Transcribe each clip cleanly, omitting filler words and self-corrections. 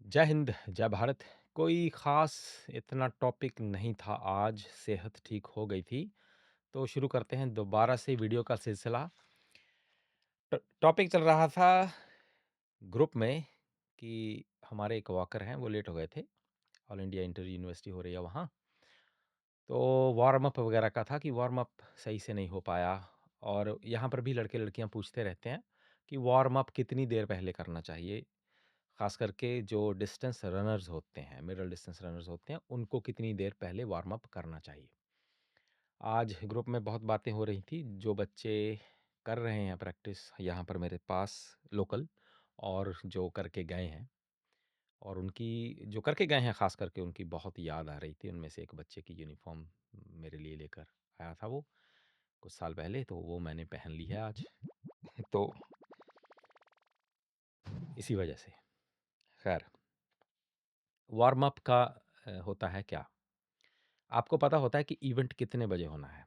जय हिंद, जय भारत। कोई ख़ास इतना टॉपिक नहीं था आज, सेहत ठीक हो गई थी। तो शुरू करते हैं दोबारा से वीडियो का सिलसिला। टॉपिक चल रहा था ग्रुप में कि हमारे एक वॉकर हैं, वो लेट हो गए थे। ऑल इंडिया इंटर यूनिवर्सिटी हो रही है वहाँ। तो वार्म अप वगैरह का था कि वार्म अप सही से नहीं हो पाया। और यहाँ पर भी लड़के-लड़कियाँ पूछते रहते हैं कि वार्म अप कितनी देर पहले करना चाहिए? ख़ास करके जो डिस्टेंस रनर्स होते हैं, मिडल डिस्टेंस रनर्स होते हैं, उनको कितनी देर पहले वार्म अप करना चाहिए। आज ग्रुप में बहुत बातें हो रही थी, जो बच्चे कर रहे हैं प्रैक्टिस यहाँ पर मेरे पास लोकल, और जो करके गए हैं, और उनकी जो करके गए हैं ख़ास करके उनकी बहुत याद आ रही थी। उनमें से एक बच्चे की यूनिफ़ॉर्म मेरे लिए लेकर आया था वो, कुछ साल पहले, तो वो मैंने पहन ली है आज। तो इसी वजह से। ख़ैर, वार्म अप का होता है क्या? आपको पता होता है कि इवेंट कितने बजे होना है।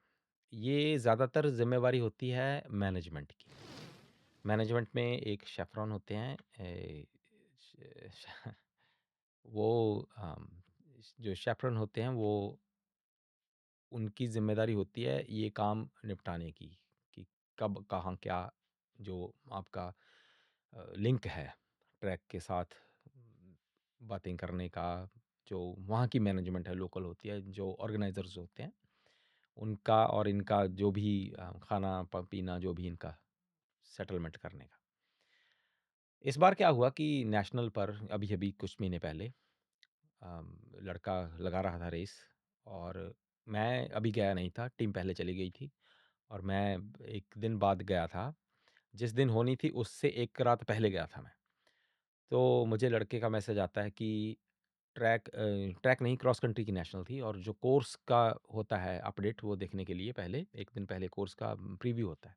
ये ज़्यादातर ज़िम्मेवारी होती है मैनेजमेंट की। मैनेजमेंट में एक शेफ़रॉन होते हैं, श श वो जो शेफ़रॉन होते हैं, वो उनकी ज़िम्मेदारी होती है ये काम निपटाने की, कि कब, कहाँ, क्या जो आपका लिंक है ट्रैक के साथ, बातें करने का, जो वहाँ की मैनेजमेंट है, लोकल होती है, जो ऑर्गेनाइज़र्स होते हैं, उनका और इनका जो भी खाना पीना, जो भी इनका सेटलमेंट करने का। इस बार क्या हुआ कि नेशनल पर अभी अभी कुछ महीने पहले लड़का लगा रहा था रेस, और मैं अभी गया नहीं था, टीम पहले चली गई थी, और मैं एक दिन बाद गया था। जिस दिन होनी थी उससे एक रात पहले गया था मैं। तो मुझे लड़के का मैसेज आता है कि ट्रैक नहीं, क्रॉस कंट्री की नेशनल थी, और जो कोर्स का होता है अपडेट, वो देखने के लिए पहले एक दिन पहले कोर्स का प्रीव्यू होता है।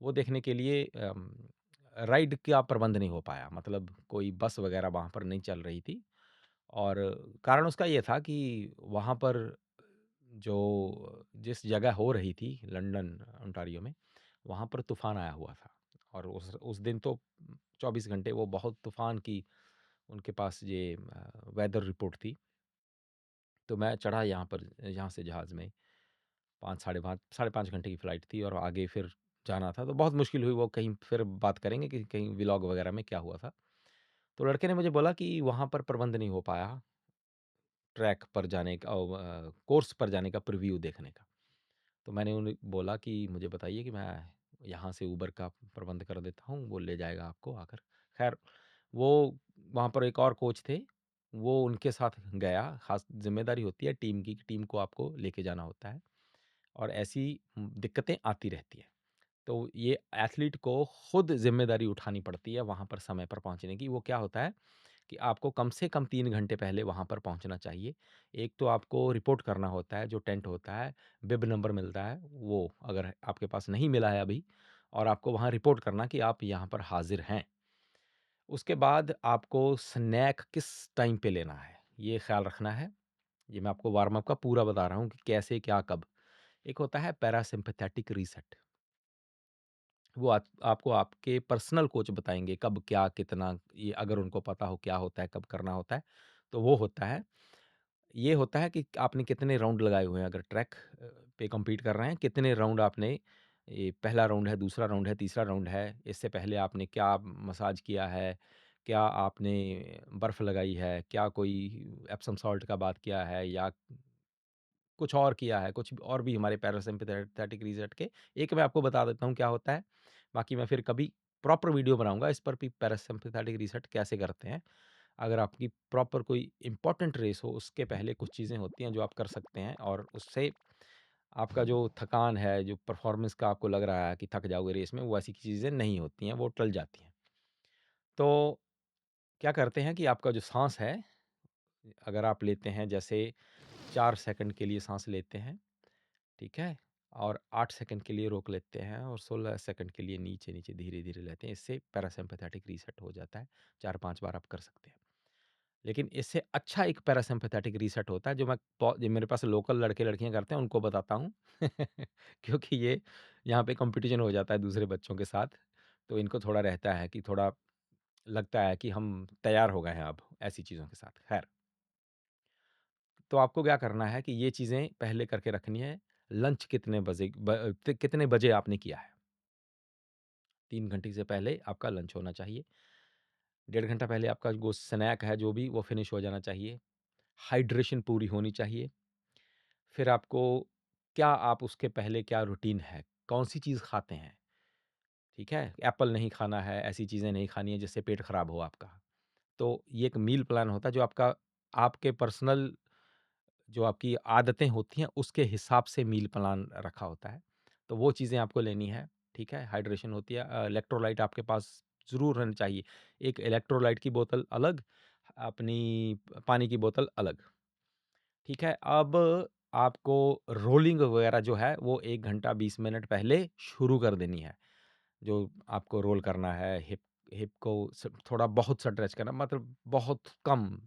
वो देखने के लिए राइड का प्रबंध नहीं हो पाया, मतलब कोई बस वगैरह वहाँ पर नहीं चल रही थी। और कारण उसका ये था कि वहाँ पर जो जिस जगह हो रही थी, लंदन ओंटारियो में, वहाँ पर तूफ़ान आया हुआ था। और उस दिन तो 24 घंटे वो बहुत तूफ़ान की उनके पास ये वेदर रिपोर्ट थी। तो मैं चढ़ा यहाँ पर, यहाँ से जहाज़ में 5 साढ़े 5 घंटे की फ़्लाइट थी, और आगे फिर जाना था, तो बहुत मुश्किल हुई। वो कहीं फिर बात करेंगे कि कहीं व्लॉग वगैरह में क्या हुआ था। तो लड़के ने मुझे बोला कि वहाँ पर प्रबंध नहीं हो पाया, ट्रैक पर जाने का, कोर्स पर जाने का, प्रीव्यू देखने का। तो मैंने उन्हें बोला कि मुझे बताइए कि मैं यहाँ से उबर का प्रबंध कर देता हूँ, वो ले जाएगा आपको आकर। ख़ैर, वो वहाँ पर एक और कोच थे, वो उनके साथ गया। ख़ास ज़िम्मेदारी होती है टीम की, कि टीम को आपको लेके जाना होता है, और ऐसी दिक्कतें आती रहती हैं। तो ये एथलीट को खुद ज़िम्मेदारी उठानी पड़ती है वहाँ पर समय पर पहुँचने की। वो क्या होता है कि आपको कम से कम 3 घंटे पहले वहाँ पर पहुँचना चाहिए। एक तो आपको रिपोर्ट करना होता है, जो टेंट होता है, बिब नंबर मिलता है, वो अगर आपके पास नहीं मिला है अभी, और आपको वहाँ रिपोर्ट करना कि आप यहाँ पर हाज़िर हैं। उसके बाद आपको स्नैक किस टाइम पे लेना है, ये ख़्याल रखना है। ये मैं आपको वार्म अप का पूरा बता रहा हूँ कि कैसे, क्या, कब। एक होता है पैरासिम्पैथेटिक रीसेट। वो आपको आपके पर्सनल कोच बताएँगे कब, क्या, कितना, ये अगर उनको पता हो क्या होता है, कब करना होता है, तो वो होता है। ये होता है कि आपने कितने राउंड लगाए हुए हैं, अगर ट्रैक पे कम्पीट कर रहे हैं, कितने राउंड आपने, ये पहला राउंड है, दूसरा राउंड है, तीसरा राउंड है, इससे पहले आपने क्या मसाज किया है, क्या आपने बर्फ़ लगाई है, क्या कोई एप्सम सॉल्ट का बात किया है, या कुछ और किया है, कुछ और भी हमारे पैरासिम्पैथेटिक रीसेट के। एक मैं आपको बता देता हूँ क्या होता है, बाकी मैं फिर कभी प्रॉपर वीडियो बनाऊँगा इस पर भी, पैरासिम्पैथेटिक रीसेट कैसे करते हैं। अगर आपकी प्रॉपर कोई इम्पोर्टेंट रेस हो, उसके पहले कुछ चीज़ें होती हैं जो आप कर सकते हैं, और उससे आपका जो थकान है, जो परफ़ॉर्मेंस का आपको लग रहा है कि थक जाओगे रेस में, वो ऐसी चीज़ें नहीं होती हैं, वो टल जाती हैं। तो क्या करते हैं कि आपका जो साँस है, अगर आप लेते हैं जैसे 4 सेकंड के लिए साँस लेते हैं, ठीक है? और 8 सेकंड के लिए रोक लेते हैं, और 16 सेकंड के लिए नीचे-नीचे, धीरे-धीरे लेते हैं। इससे पैरासिम्पैथेटिक रीसेट हो जाता है। 4-5 बार आप कर सकते हैं। लेकिन इससे अच्छा एक पैरासिम्पैथेटिक रीसेट होता है, जो जो मेरे पास लोकल लड़के-लड़कियाँ करते हैं, उनको बताता हूँ। क्योंकि ये यहाँ पे कॉम्पिटिशन हो जाता है दूसरे बच्चों के साथ, तो इनको थोड़ा रहता है कि थोड़ा लगता है कि हम तैयार हो गए हैं अब ऐसी चीज़ों के साथ। खैर, तो आपको क्या करना है कि ये चीज़ें पहले करके रखनी है। लंच कितने बजे आपने किया है? 3 घंटे से पहले आपका लंच होना चाहिए। 1.5 घंटा पहले आपका वो स्नैक है जो भी वो फिनिश हो जाना चाहिए। हाइड्रेशन पूरी होनी चाहिए। फिर आपको क्या आप उसके पहले क्या रूटीन है? कौन-सी चीज़ खाते हैं? ठीक है? एप्पल नहीं खाना है, ऐसी चीज़ें नहीं खानी है जिससे पेट खराब हो आपका। तो ये एक मील प्लान होता है जो आपके पर्सनल जो आपकी आदतें होती हैं उसके हिसाब से मील प्लान रखा होता है। तो वो चीज़ें आपको लेनी है, ठीक है? हाइड्रेशन होती है, इलेक्ट्रोलाइट आपके पास ज़रूर रहनी चाहिए। एक इलेक्ट्रोलाइट की बोतल अलग, अपनी पानी की बोतल अलग, ठीक है? अब आपको रोलिंग वगैरह जो है वो 1 घंटा 20 मिनट पहले शुरू कर देनी है। जो आपको रोल करना है, हिप हिप को थोड़ा बहुत स्ट्रेच करना, मतलब बहुत कम,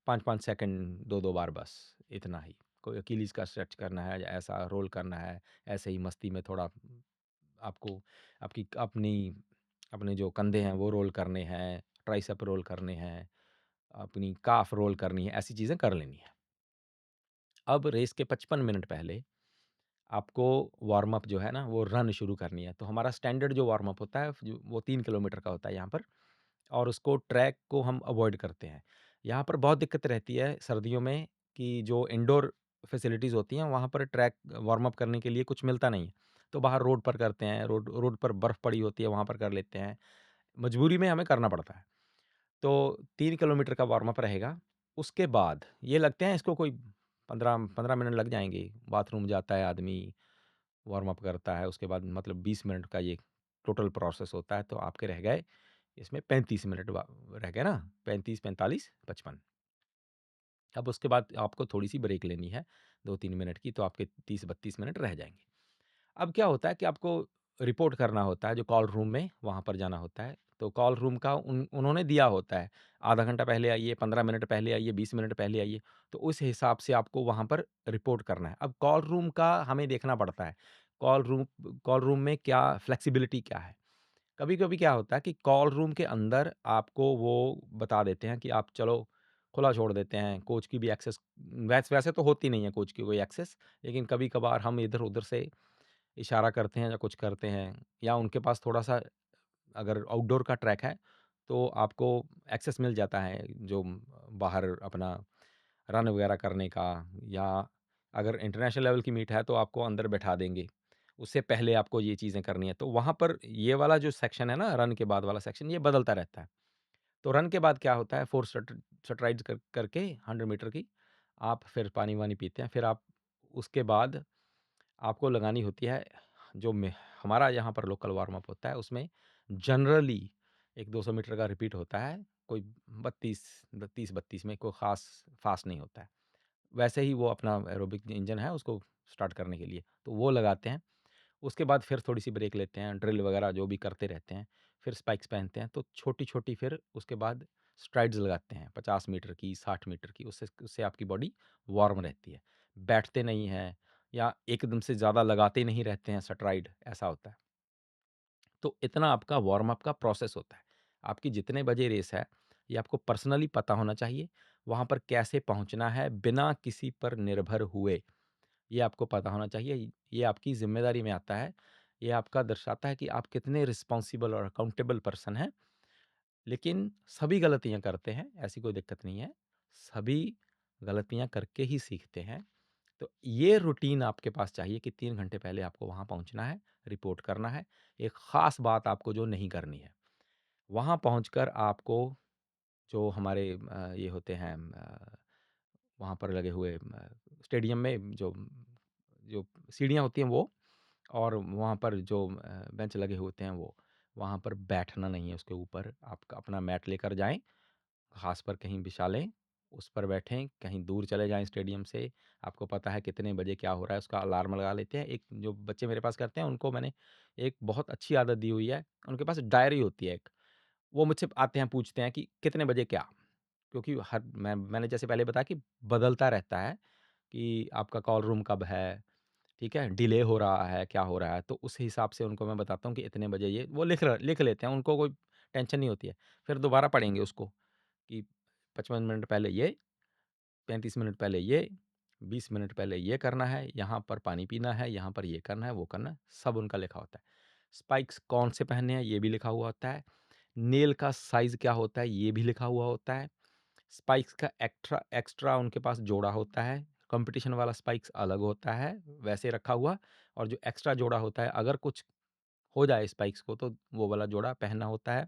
5-5 सेकंड 2-2 बार बस, इतना ही। कोई अकीलीज़ का स्ट्रेच करना है या ऐसा रोल करना है, ऐसे ही मस्ती में थोड़ा आपको आपकी अपनी अपने जो कंधे हैं वो रोल करने हैं, ट्राइसेप रोल करने हैं, अपनी काफ रोल करनी है, ऐसी चीज़ें कर लेनी है। अब रेस के 55 मिनट पहले आपको वार्म अप जो है ना वो रन शुरू करनी है। तो हमारा स्टैंडर्ड जो वार्म अप होता है जो वो 3 किलोमीटर का होता है यहाँ पर, और उसको ट्रैक को हम अवॉइड करते हैं। यहाँ पर बहुत दिक्कत रहती है सर्दियों में कि जो इंडोर फैसिलिटीज़ होती हैं वहाँ पर ट्रैक वार्म अप करने के लिए कुछ मिलता नहीं है। तो बाहर रोड पर करते हैं, रोड रोड पर बर्फ़ पड़ी होती है वहाँ पर कर लेते हैं। मजबूरी में हमें करना पड़ता है। तो 3 किलोमीटर का वार्म अप रहेगा। उसके बाद ये लगते हैं इसको कोई 15 मिनट लग जाएँगे। बाथरूम जाता है आदमी, वार्म अप करता है, उसके बाद मतलब 20 मिनट का ये टोटल प्रोसेस होता है। तो आपके रह गए इसमें 35 मिनट रह गए ना, 35, 45, 55। अब उसके बाद आपको थोड़ी-सी ब्रेक लेनी है 2-3 मिनट की, तो आपके 30-32 मिनट रह जाएँगे। अब क्या होता है कि आपको रिपोर्ट करना होता है जो कॉल रूम में, वहाँ पर जाना होता है। तो कॉल रूम का उन्होंने दिया होता है, आधा घंटा पहले आइए, 15 मिनट पहले आइए, 20 मिनट पहले आइए। तो उस हिसाब से आपको वहाँ पर रिपोर्ट करना है। अब कॉल रूम का हमें देखना पड़ता है, कॉल रूम कॉल रूम में क्या फ्लेक्सिबिलिटी क्या है? कभी-कभी क्या होता है कि कॉल रूम के अंदर आपको वो बता देते हैं कि आप चलो खुला छोड़ देते हैं, कोच की भी एक्सेस वैसे तो होती नहीं है कोच की कोई एक्सेस, लेकिन कभी-कभार हम इधर-उधर से इशारा करते हैं या कुछ करते हैं, या उनके पास थोड़ा-सा अगर आउटडोर का ट्रैक है, तो आपको एक्सेस मिल जाता है जो बाहर अपना रन वगैरह करने का, या अगर इंटरनेशनल लेवल की मीट है तो आपको अंदर बैठा देंगे। उससे पहले आपको ये चीज़ें करनी है। तो वहाँ पर ये वाला जो सेक्शन है ना, रन के बाद वाला सेक्शन, ये बदलता रहता है। तो रन के बाद क्या होता है, 4 स्ट्राइड्स करके 100 मीटर की, आप फिर पानी-वानी पीते हैं। फिर आप उसके बाद आपको लगानी होती है जो में हमारा यहाँ पर लोकल वार्म अप होता है, उसमें जनरली एक 200 मीटर का रिपीट होता है, कोई 30-32 में कोई ख़ास फ़ास्ट नहीं होता है। वैसे ही वो अपना एरोबिक इंजन है उसको स्टार्ट करने के लिए, तो वो लगाते हैं। उसके बाद फिर थोड़ी-सी ब्रेक लेते हैं, ड्रिल वगैरह जो भी करते रहते हैं। फिर स्पाइक्स पहनते हैं, तो छोटी-छोटी फिर उसके बाद स्ट्राइड्स लगाते हैं, 50 मीटर की, 60 मीटर की, उससे उससे आपकी बॉडी वार्म रहती है। बैठते नहीं हैं या एकदम से ज़्यादा लगाते नहीं रहते हैं स्ट्राइड, ऐसा होता है। तो इतना आपका वार्म अप का प्रोसेस होता है। आपकी जितने बजे रेस है, ये आपको पर्सनली पता होना चाहिए। वहाँ पर कैसे पहुँचना है बिना किसी पर निर्भर हुए, ये आपको पता होना चाहिए। ये आपकी ज़िम्मेदारी में आता है। ये आपका दर्शाता है कि आप कितने रिस्पॉन्सिबल और अकाउंटेबल पर्सन हैं। लेकिन सभी गलतियाँ करते हैं, ऐसी कोई दिक्कत नहीं है। सभी गलतियाँ करके ही सीखते हैं। तो ये रूटीन आपके पास चाहिए कि 3 घंटे पहले आपको वहाँ पहुँचना है, रिपोर्ट करना है। एक ख़ास बात आपको जो नहीं करनी है, वहाँ पहुँचकर आपको जो हमारे ये होते हैं वहाँ पर लगे हुए स्टेडियम में जो जो सीढ़ियाँ होती हैं वो, और वहाँ पर जो बेंच लगे होते हैं वो, वहाँ पर बैठना नहीं है उसके ऊपर। आप अपना मैट लेकर जाएँ, घास पर कहीं बिछा लें, उस पर बैठें, कहीं दूर चले जाएँ स्टेडियम से। आपको पता है कितने बजे क्या हो रहा है, उसका अलार्म लगा लेते हैं। एक जो बच्चे मेरे पास करते हैं, उनको मैंने एक बहुत अच्छी आदत दी हुई है। उनके पास डायरी होती है एक, वो मुझसे आते हैं, पूछते हैं कि कितने बजे क्या? क्योंकि मैंने जैसे पहले बताया कि बदलता रहता है कि आपका कॉल रूम कब है, ठीक है? डिले हो रहा है, क्या हो रहा है? तो उस हिसाब से उनको मैं बताता हूँ कि इतने बजे ये वो लिख लेते हैं। उनको कोई टेंशन नहीं होती है। फिर दोबारा पढ़ेंगे उसको कि 55 मिनट पहले ये, 35 मिनट पहले ये, 20 मिनट पहले ये करना है, यहाँ पर पानी पीना है, यहाँ पर ये करना है, वो करना है, सब उनका लिखा होता है। स्पाइक्स कौन से पहनने हैं, ये भी लिखा हुआ होता है। नेल का साइज़ क्या होता है, ये भी लिखा हुआ होता है। स्पाइक्स का एक्स्ट्रा एक्स्ट्रा उनके पास जोड़ा होता है। कॉम्पिटिशन वाला स्पाइक्स अलग होता है, वैसे रखा हुआ, और जो एक्स्ट्रा जोड़ा होता है, अगर कुछ हो जाए स्पाइक्स को, तो वो वाला जोड़ा पहनना होता है।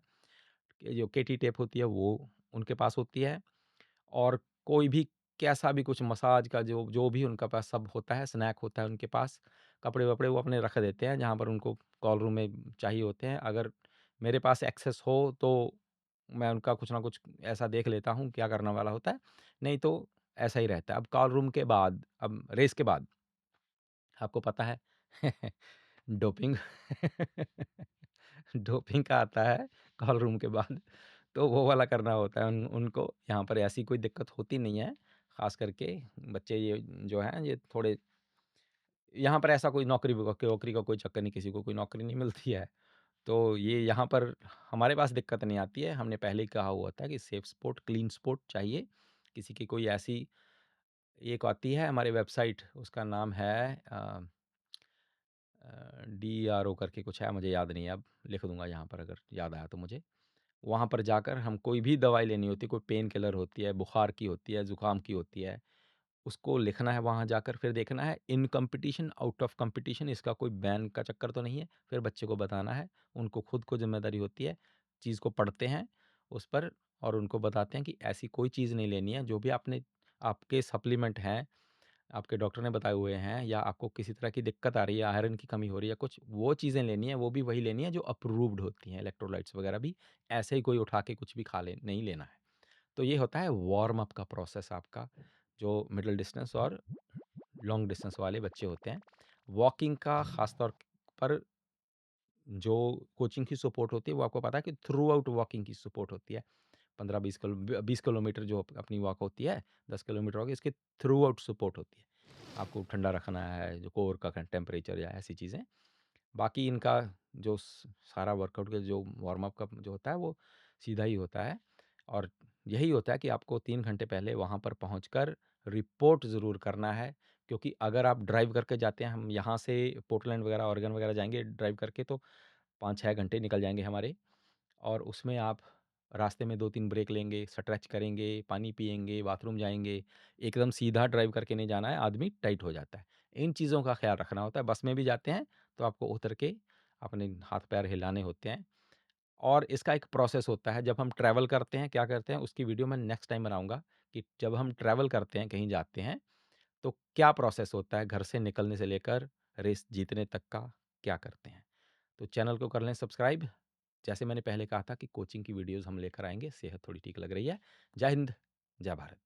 ये जो केटी टेप होती है, वो उनके पास होती है। और कोई भी कैसा भी कुछ मसाज का जो जो भी उनका पास सब होता है, स्नैक होता है उनके पास। कपड़े-वपड़े वो अपने रख देते हैं, जहाँ पर उनको कॉल रूम में चाहिए होते हैं। अगर मेरे पास एक्सेस हो, तो मैं उनका कुछ ना कुछ ऐसा देख लेता हूँ, क्या करने वाला होता है, नहीं तो ऐसा ही रहता है। अब कॉल रूम के बाद, अब रेस के बाद आपको पता है डोपिंग डोपिंग का आता है कॉल रूम के बाद, तो वो वाला करना होता है उनको। यहाँ पर ऐसी कोई दिक्कत होती नहीं है, ख़ास करके बच्चे ये जो हैं, ये थोड़े, यहाँ पर ऐसा कोई नौकरी-वोकरी का कोई चक्कर नहीं, किसी को कोई नौकरी नहीं मिलती है। तो ये यहाँ पर हमारे पास दिक्कत नहीं आती है। हमने पहले ही कहा हुआ था कि सेफ स्पोर्ट, क्लीन स्पोर्ट चाहिए। किसी की कोई ऐसी, एक आती है हमारी वेबसाइट, उसका नाम है DRO करके कुछ है, मुझे याद नहीं है, अब लिख दूँगा यहाँ पर अगर याद आया तो मुझे। वहाँ पर जाकर हम कोई भी दवाई लेनी होती है, कोई पेन किलर होती है, बुखार की होती है, ज़ुकाम की होती है, उसको लिखना है वहाँ जाकर, फिर देखना है इन कॉम्पिटिशन, आउट ऑफ कॉम्पिटिशन, इसका कोई बैन का चक्कर तो नहीं है। फिर बच्चे को बताना है, उनको खुद को ज़िम्मेदारी होती है, चीज़ को पढ़ते हैं उस पर, और उनको बताते हैं कि ऐसी कोई चीज़ नहीं लेनी है, जो भी आपके सप्लीमेंट हैं, आपके डॉक्टर ने बताए हुए हैं, या आपको किसी तरह की दिक्कत आ रही है, आयरन की कमी हो रही है, कुछ वो चीज़ें लेनी है, वो भी वही लेनी है जो अप्रूव्ड होती हैं, इलेक्ट्रोलाइट्स वगैरह भी। ऐसे ही कोई उठा के कुछ भी खा ले नहीं लेना है। तो ये होता है वार्म अप का प्रोसेस आपका, जो मिडल डिस्टेंस और लॉन्ग डिस्टेंस वाले बच्चे होते हैं। वॉकिंग का ख़ास तौर पर जो कोचिंग की सपोर्ट होती है, वो आपको पता है कि थ्रू आउट वॉकिंग की सपोर्ट होती है। 15-20 किलोमीटर जो अपनी वॉक होती है, 10 किलोमीटर होगी, इसकी थ्रू आउट सपोर्ट होती है। आपको ठंडा रखना है, जो कोर का टेम्परेचर या ऐसी चीज़ें। बाकी इनका जो सारा वर्कआउट का जो वार्म अप का जो होता है, वो सीधा ही होता है। और यही होता है कि आपको 3 घंटे पहले वहाँ पर पहुँचकर रिपोर्ट ज़रूर करना है, क्योंकि अगर आप ड्राइव करके जाते हैं, हम यहाँ से पोर्टलैंड वगैरह, ऑरेगन वगैरह जाएँगे ड्राइव करके, तो 5-6 घंटे निकल जाएँगे हमारे। और उसमें आप रास्ते में 2-3 ब्रेक लेंगे, स्ट्रेच करेंगे, पानी पिएँगे, बाथरूम जाएँगे। एकदम सीधा ड्राइव करके नहीं जाना है, आदमी टाइट हो जाता है। इन चीज़ों का ख़्याल रखना होता है। बस में भी जाते हैं, तो आपको उतर के अपने हाथ-पैर हिलाने होते हैं। और इसका एक प्रोसेस होता है, जब हम ट्रैवल करते हैं, क्या करते हैं, उसकी वीडियो मैं नेक्स्ट टाइम बनाऊँगा, कि जब हम ट्रैवल करते हैं, कहीं जाते हैं, तो क्या प्रोसेस होता है, घर से निकलने से लेकर रेस जीतने तक का, क्या करते हैं। तो चैनल को कर लें सब्सक्राइब। जैसे मैंने पहले कहा था कि कोचिंग की वीडियोज़ हम लेकर आएँगे, सेहत थोड़ी ठीक लग रही है। जय हिंद, जय भारत।